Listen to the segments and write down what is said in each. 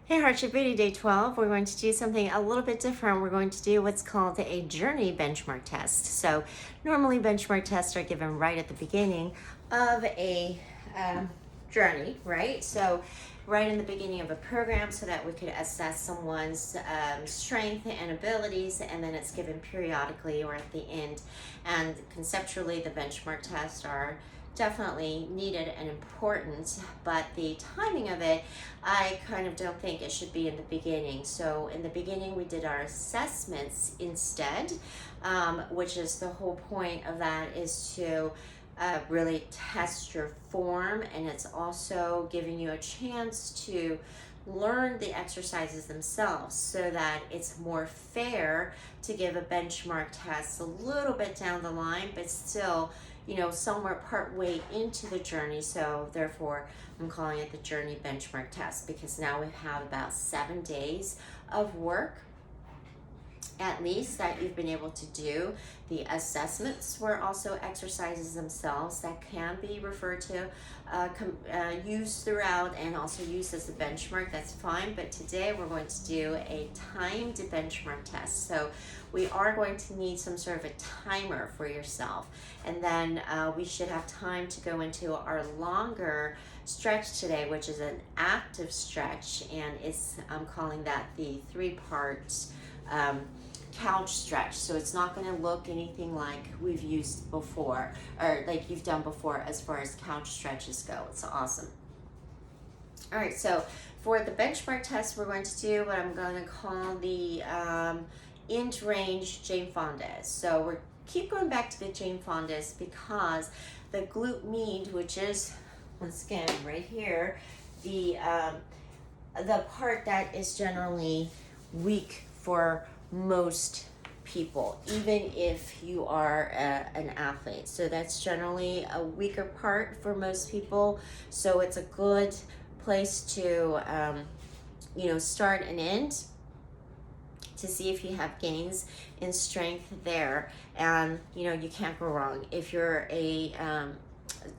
Hey Heart Your Beauty, day 12. We're going to do something a little bit different. We're going to do what's called a journey benchmark test. So normally benchmark tests are given right at the beginning of a journey, right? So right in the beginning of a program so that we could assess someone's strength and abilities, and then it's given periodically or at the end. And conceptually, the benchmark tests are definitely needed and important, but the timing of it, I kind of don't think it should be in the beginning. So in the beginning, we did our assessments instead, which is the whole point of that is to really test your form, and it's also giving you a chance to learn the exercises themselves so that it's more fair to give a benchmark test a little bit down the line, but still, somewhere part way into the journey. So therefore, I'm calling it the journey benchmark test, because now we have about 7 days of work at least that you've been able to do. The assessments were also exercises themselves that can be referred to, used throughout, and also used as a benchmark. That's fine, but today we're going to do a timed benchmark test. So we are going to need some sort of a timer for yourself, and then we should have time to go into our longer stretch today, which is an active stretch, and I'm calling that the 3-part couch stretch. So it's not going to look anything like we've used before, or like you've done before as far as couch stretches go. It's awesome. All right, so for the benchmark test, we're going to do what I'm going to call the end range Jane Fondas. So we're keep going back to the Jane Fondas because the glute med, which is once again right here, the part that is generally weak for most people, even if you are an athlete. So that's generally a weaker part for most people. So it's a good place to, start and end to see if you have gains in strength there. And, you can't go wrong. If you're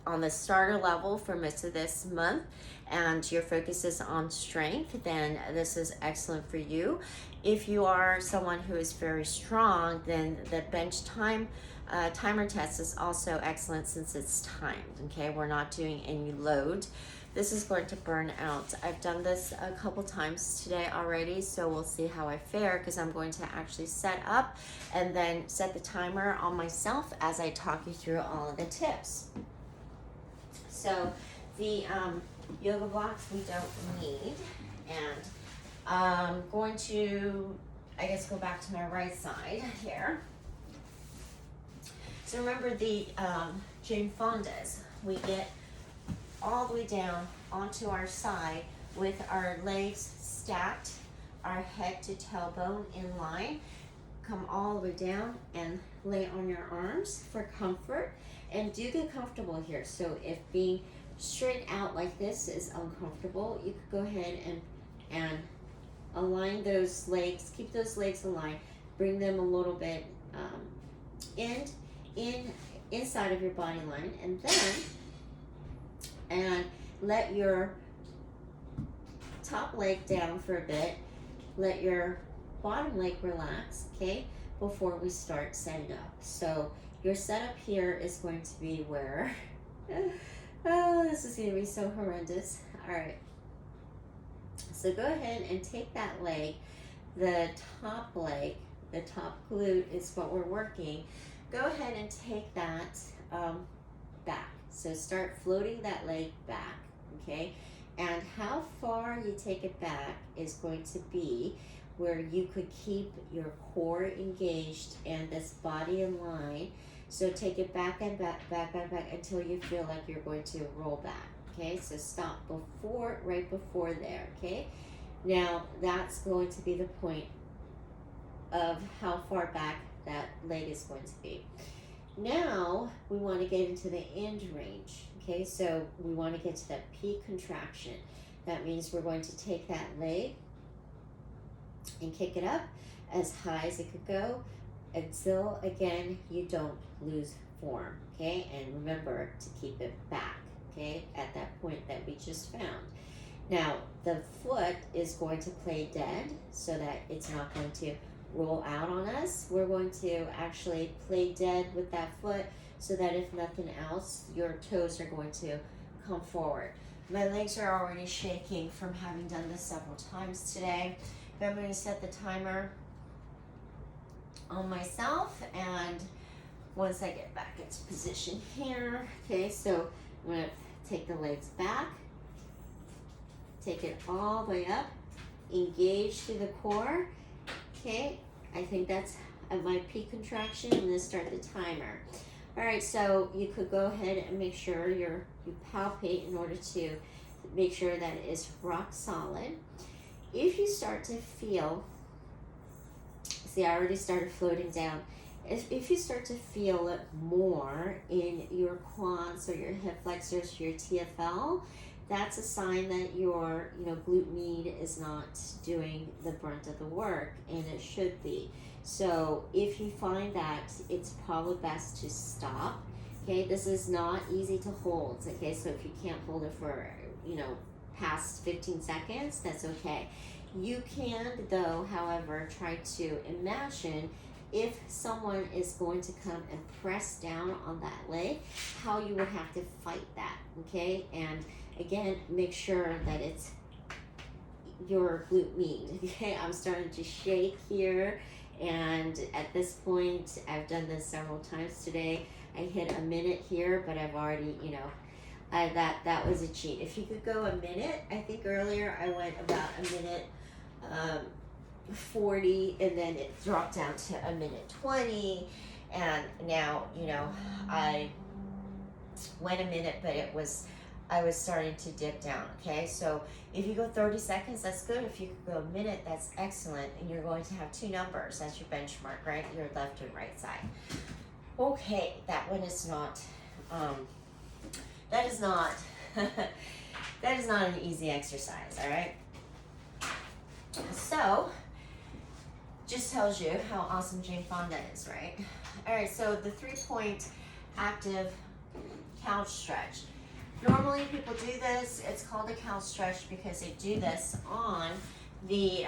on the starter level for most of this month and your focus is on strength, then this is excellent for you. If you are someone who is very strong, then the bench timer test is also excellent since it's timed. Okay, we're not doing any load. This is going to burn out. I've done this a couple times today already, so we'll see how I fare, because I'm going to actually set up and then set the timer on myself as I talk you through all of the tips. So the yoga blocks we don't need, and I'm going to, I guess, go back to my right side here. So remember the Jane Fondas, we get all the way down onto our side with our legs stacked, our head to tailbone in line. Come all the way down and lay on your arms for comfort, and do get comfortable here. So if being straight out like this is uncomfortable, you could go ahead and align those legs, keep those legs aligned, bring them a little bit inside of your body line, and let your top leg down for a bit, let your bottom leg relax, okay, before we start setting up. So your setup here is going to be where, oh, this is going to be so horrendous. All right. So go ahead and take that leg, the top leg, the top glute is what we're working. Go ahead and take that back. So start floating that leg back, okay? And how far you take it back is going to be where you could keep your core engaged and this body in line. So take it back and back until you feel like you're going to roll back. Okay, so stop right before there, okay? Now, that's going to be the point of how far back that leg is going to be. Now, we want to get into the end range, okay? So we want to get to that peak contraction. That means we're going to take that leg and kick it up as high as it could go until, again, you don't lose form, okay? And remember to keep it back, okay, at that point that we just found. Now, the foot is going to play dead so that it's not going to roll out on us. We're going to actually play dead with that foot so that if nothing else, your toes are going to come forward. My legs are already shaking from having done this several times today. But I'm going to set the timer on myself, and once I get back into position here, okay, so I'm going to take the legs back, take it all the way up, engage through the core, okay, I think that's at my peak contraction. I'm going to start the timer. All right, so you could go ahead and make sure you palpate in order to make sure that it is rock solid. If you start to feel, see, I already started floating down. If you start to feel it more in your quads or your hip flexors, your TFL, that's a sign that your glute med is not doing the brunt of the work, and it should be. So if you find that, it's probably best to stop. Okay, this is not easy to hold. Okay, so if you can't hold it for past 15 seconds, that's okay. You can, though, however, try to imagine if someone is going to come and press down on that leg, how you would have to fight that, okay? And again, make sure that it's your glute med, okay? I'm starting to shake here, and at this point, I've done this several times today. I hit a minute here, but I've already, that was a cheat. If you could go a minute, I think earlier I went about a minute 40, and then it dropped down to a minute 20, and now I went a minute, but I was starting to dip down. Okay, so if you go 30 seconds, that's good. If you could go a minute, that's excellent, and you're going to have two numbers. That's your benchmark, right? Your left and right side. Okay, that one is not that is not that is not an easy exercise. All right, so just tells you how awesome Jane Fonda is, right? All right, so the 3-point active couch stretch. Normally people do this, it's called a couch stretch because they do this on the,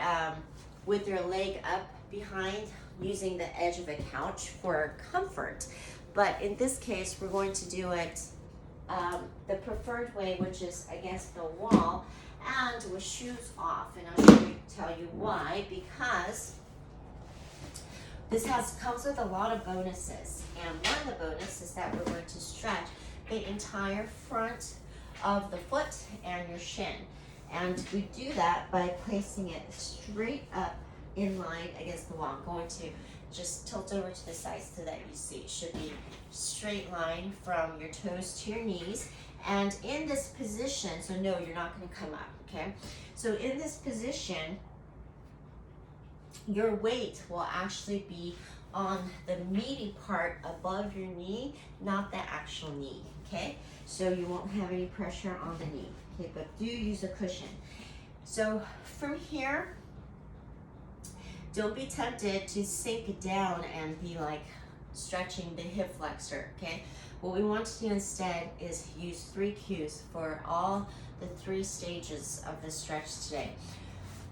with their leg up behind using the edge of a couch for comfort. But in this case, we're going to do it the preferred way, which is against the wall and with shoes off. And I'll tell you why, because this comes with a lot of bonuses, and one of the bonuses is that we're going to stretch the entire front of the foot and your shin. And we do that by placing it straight up in line against the wall. I'm going to just tilt over to the side so that you see it should be straight line from your toes to your knees. And in this position, so no, you're not going to come up, okay? So in this position, your weight will actually be on the meaty part above your knee, not the actual knee, okay? So you won't have any pressure on the knee, okay? But do use a cushion. So from here, don't be tempted to sink down and be like stretching the hip flexor, okay? What we want to do instead is use 3 cues for all the 3 stages of the stretch today.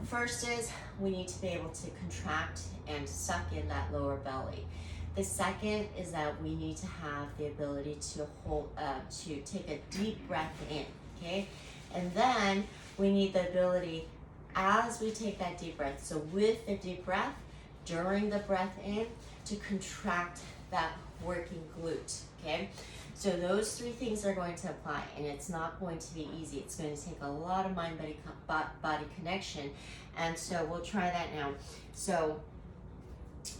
First is we need to be able to contract and suck in that lower belly. The second is that we need to have the ability to hold, to take a deep breath in, okay? And then we need the ability as we take that deep breath, so with the deep breath, during the breath in, to contract that working glute, okay? So those 3 things are going to apply, and it's not going to be easy. It's going to take a lot of mind-body connection, and so we'll try that now. So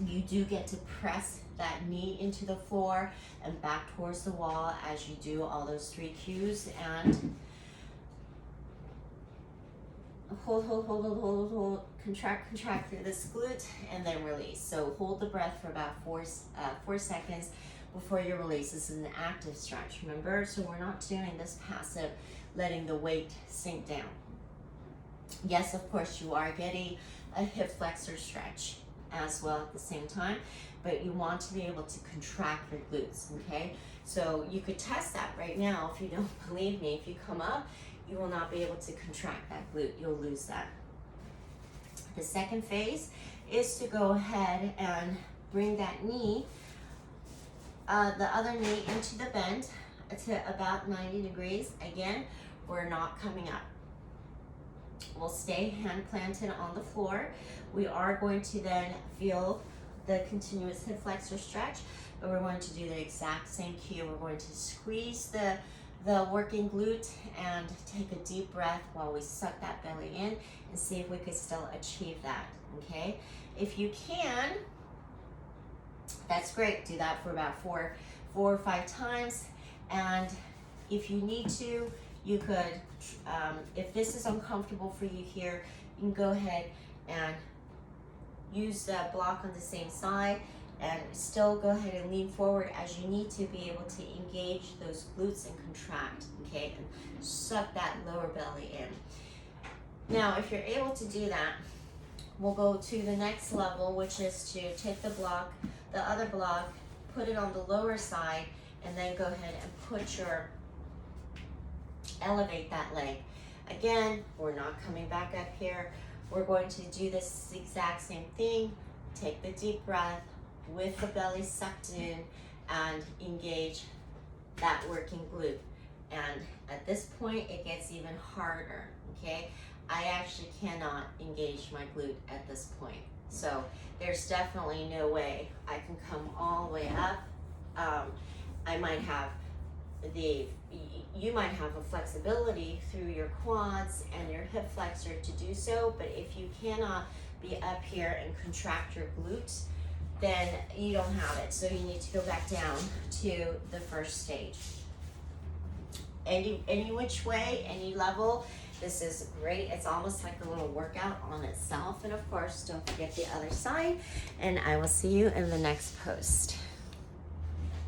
you do get to press that knee into the floor and back towards the wall as you do all those 3 cues, and hold, contract through this glute, and then release. So hold the breath for about 4 seconds before you release. This is an active stretch, remember? So we're not doing this passive, letting the weight sink down. Yes, of course, you are getting a hip flexor stretch as well at the same time, but you want to be able to contract your glutes, okay? So you could test that right now if you don't believe me. If you come up, you will not be able to contract that glute. You'll lose that. The second phase is to go ahead and bring that knee, the other knee into the bend to about 90 degrees. Again, we're not coming up. We'll stay hand planted on the floor. We are going to then feel the continuous hip flexor stretch, but we're going to do the exact same cue. We're going to squeeze the working glute and take a deep breath while we suck that belly in and see if we could still achieve that, okay? If you can, that's great. Do that for about four or five times. And if you need to, you could, if this is uncomfortable for you here, you can go ahead and use the block on the same side and still go ahead and lean forward as you need to be able to engage those glutes and contract, okay? And suck that lower belly in. Now, if you're able to do that, we'll go to the next level, which is to take the block, the other block, put it on the lower side, and then go ahead and elevate that leg. Again, we're not coming back up here. We're going to do this exact same thing. Take the deep breath with the belly sucked in and engage that working glute. And at this point, it gets even harder, okay? I actually cannot engage my glute at this point. So there's definitely no way I can come all the way up. I might have you might have a flexibility through your quads and your hip flexor to do so, but if you cannot be up here and contract your glutes, then you don't have it. So you need to go back down to the first stage. Any which way, any level, this is great. It's almost like a little workout on itself. And of course, don't forget the other side. And I will see you in the next post.